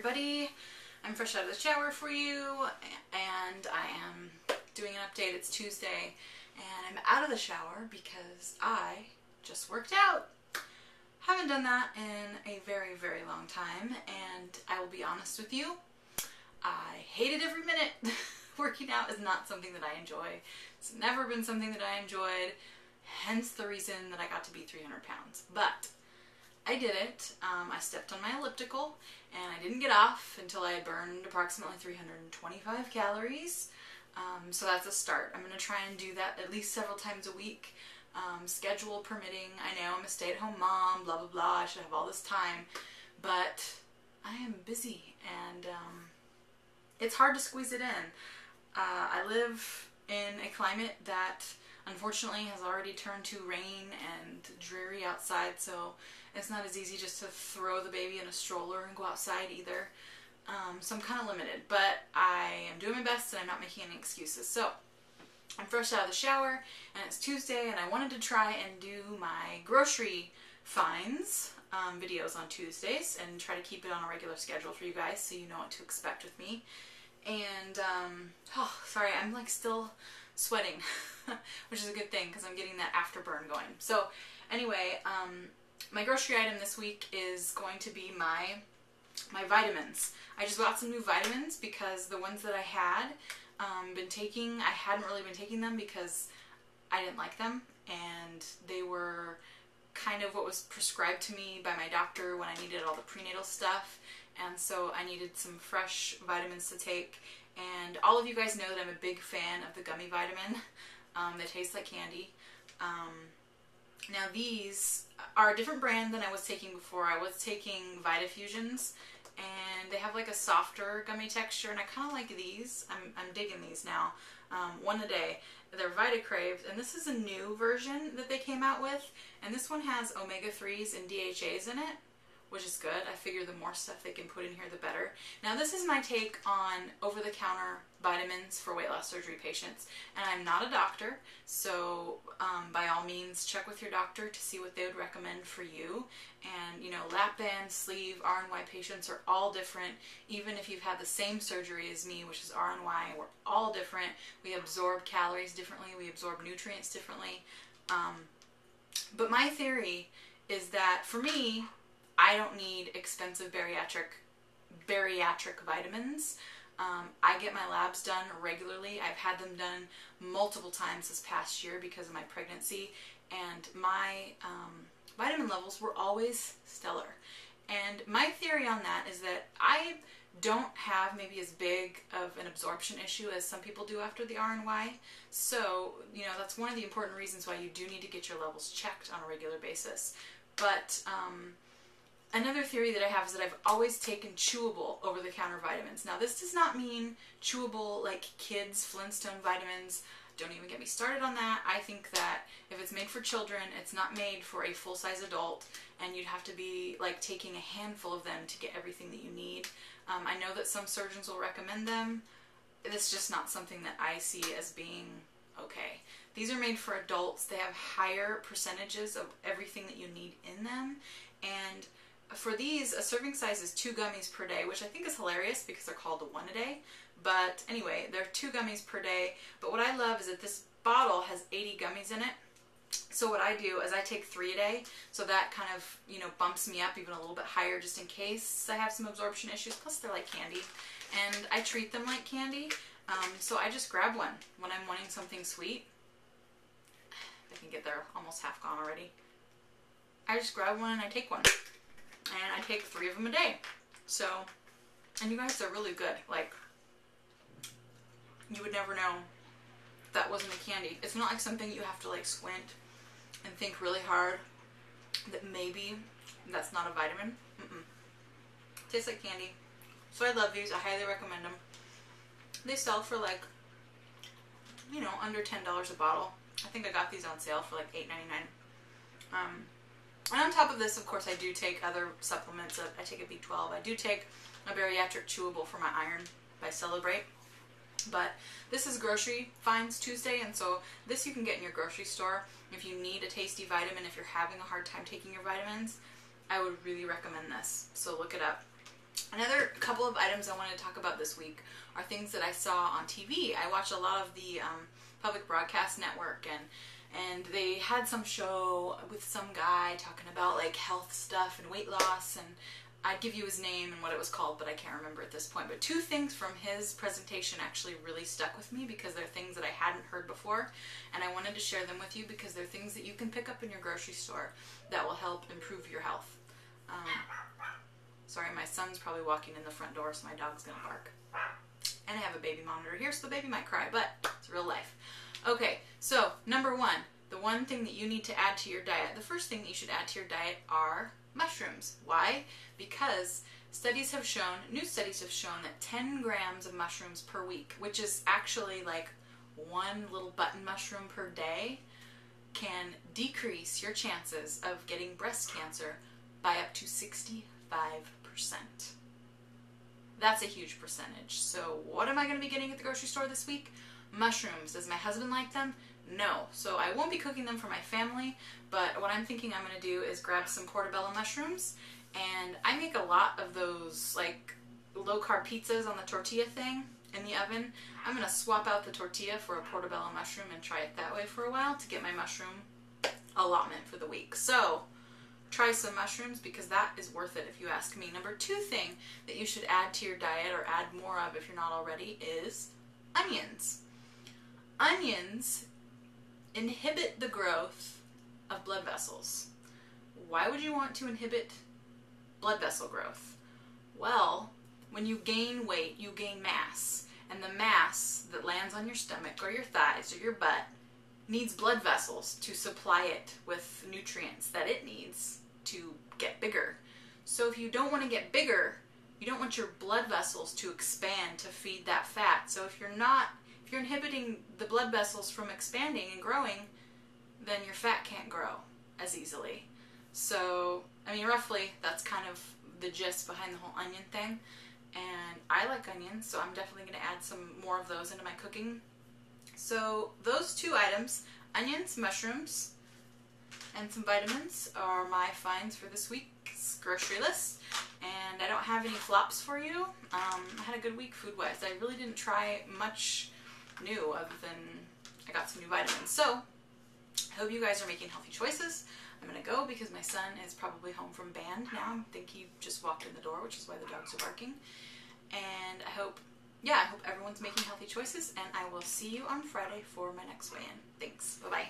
everybody. I'm fresh out of the shower for you, and I am doing an update. It's Tuesday, and I'm out of the shower because I just worked out. Haven't done that in a very, very long time, and I will be honest with you, I hate it every minute. Working out is not something that I enjoy. It's never been something that I enjoyed, hence the reason that I got to be 300 pounds. But I did it. I stepped on my elliptical and I didn't get off until I had burned approximately 325 calories. So that's a start. I'm going to try and do that at least several times a week, schedule permitting. I know I'm a stay-at-home mom, blah, blah, blah. I should have all this time, but I am busy and it's hard to squeeze it in. I live in a climate that unfortunately has already turned to rain and dreary outside, so it's not as easy just to throw the baby in a stroller and go outside either. So I'm kind of limited, but I am doing my best and I'm not making any excuses. So I'm fresh out of the shower and it's Tuesday and I wanted to try and do my grocery finds videos on Tuesdays and try to keep it on a regular schedule for you guys so you know what to expect with me. And, oh, sorry, I'm like still sweating, which is a good thing because I'm getting that afterburn going. So anyway, my grocery item this week is going to be my vitamins. I just bought some new vitamins because the ones that I had been taking, I hadn't really been taking them because I didn't like them, and they were kind of what was prescribed to me by my doctor when I needed all the prenatal stuff, and so I needed some fresh vitamins to take. And all of you guys know that I'm a big fan of the gummy vitamin. They taste like candy. Now these are a different brand than I was taking before. I was taking VitaFusions, and they have like a softer gummy texture, and I kind of like these. I'm digging these now. One a day. They're VitaCrave, and this is a new version that they came out with, and this one has omega-3s and DHAs in it, which is good. I figure the more stuff they can put in here, the better. Now this is my take on over-the-counter vitamins for weight loss surgery patients. And I'm not a doctor, so by all means check with your doctor to see what they would recommend for you. And you know, lap band, sleeve, RNY patients are all different. Even if you've had the same surgery as me, which is RNY, we're all different. We absorb calories differently, we absorb nutrients differently. But my theory is that for me, I don't need expensive bariatric vitamins. I get my labs done regularly. I've had them done multiple times this past year because of my pregnancy, and my vitamin levels were always stellar. And my theory on that is that I don't have maybe as big of an absorption issue as some people do after the RNY. So, you know, that's one of the important reasons why you do need to get your levels checked on a regular basis. But another theory that I have is that I've always taken chewable over-the-counter vitamins. Now this does not mean chewable like kids' Flintstone vitamins. Don't even get me started on that. I think that if it's made for children, it's not made for a full-size adult, and you'd have to be like taking a handful of them to get everything that you need. I know that some surgeons will recommend them. It's just not something that I see as being okay. These are made for adults. They have higher percentages of everything that you need in them, and for these, a serving size is 2 gummies per day, which I think is hilarious because they're called the one a day. But anyway, they're 2 gummies per day. But what I love is that this bottle has 80 gummies in it. So what I do is I take 3 a day. So that kind of, you know, bumps me up even a little bit higher just in case I have some absorption issues. Plus they're like candy. And I treat them like candy. So I just grab one when I'm wanting something sweet. I can get there almost half gone already. I just grab one and I take one. And I take 3 of them a day. So, and you guys, they're really good. Like, you would never know that wasn't a candy. It's not like something you have to like squint and think really hard that maybe that's not a vitamin. Tastes like candy. So I love these. I highly recommend them. They sell for like, you know, under $10 a bottle. I think I got these on sale for like $8.99. And on top of this, of course, I do take other supplements. I take a B12. I do take a bariatric chewable for my iron by Celebrate. But this is Grocery Finds Tuesday, and so this you can get in your grocery store. If you need a tasty vitamin, if you're having a hard time taking your vitamins, I would really recommend this. So look it up. Another couple of items I wanted to talk about this week are things that I saw on TV. I watch a lot of the public broadcast network, and they had some show with some guy talking about like health stuff and weight loss, and I'd give you his name and what it was called, but I can't remember at this point. But two things from his presentation actually really stuck with me because they're things that I hadn't heard before, and I wanted to share them with you because they're things that you can pick up in your grocery store that will help improve your health. Sorry, my son's probably walking in the front door, so my dog's gonna bark. And I have a baby monitor here, so the baby might cry, but it's real life. Okay, so number one, the one thing that you need to add to your diet, the first thing that you should add to your diet are mushrooms. Why? Because new studies have shown that 10 grams of mushrooms per week, which is actually like one little button mushroom per day, can decrease your chances of getting breast cancer by up to 65%. That's a huge percentage. So what am I going to be getting at the grocery store this week? Mushrooms. Does my husband like them? No. So I won't be cooking them for my family, but what I'm thinking I'm going to do is grab some portobello mushrooms, and I make a lot of those like low-carb pizzas on the tortilla thing in the oven. I'm going to swap out the tortilla for a portobello mushroom and try it that way for a while to get my mushroom allotment for the week. So try some mushrooms because that is worth it if you ask me. Number two thing that you should add to your diet, or add more of if you're not already, is onions. Onions inhibit the growth of blood vessels. Why would you want to inhibit blood vessel growth? Well, when you gain weight, you gain mass. And the mass that lands on your stomach or your thighs or your butt needs blood vessels to supply it with nutrients that it needs to get bigger. So if you don't want to get bigger, you don't want your blood vessels to expand to feed that fat. So if you're inhibiting the blood vessels from expanding and growing, then your fat can't grow as easily. So, I mean, roughly, that's kind of the gist behind the whole onion thing. And I like onions, so I'm definitely going to add some more of those into my cooking. So those two items, onions, mushrooms, and some vitamins, are my finds for this week's grocery list. And I don't have any flops for you. I had a good week food-wise. I really didn't try much new other than I got some new vitamins. So I hope you guys are making healthy choices. I'm going to go because my son is probably home from band now. I think he just walked in the door, which is why the dogs are barking. And I hope everyone's making healthy choices, and I will see you on Friday for my next weigh-in. Thanks. Bye-bye.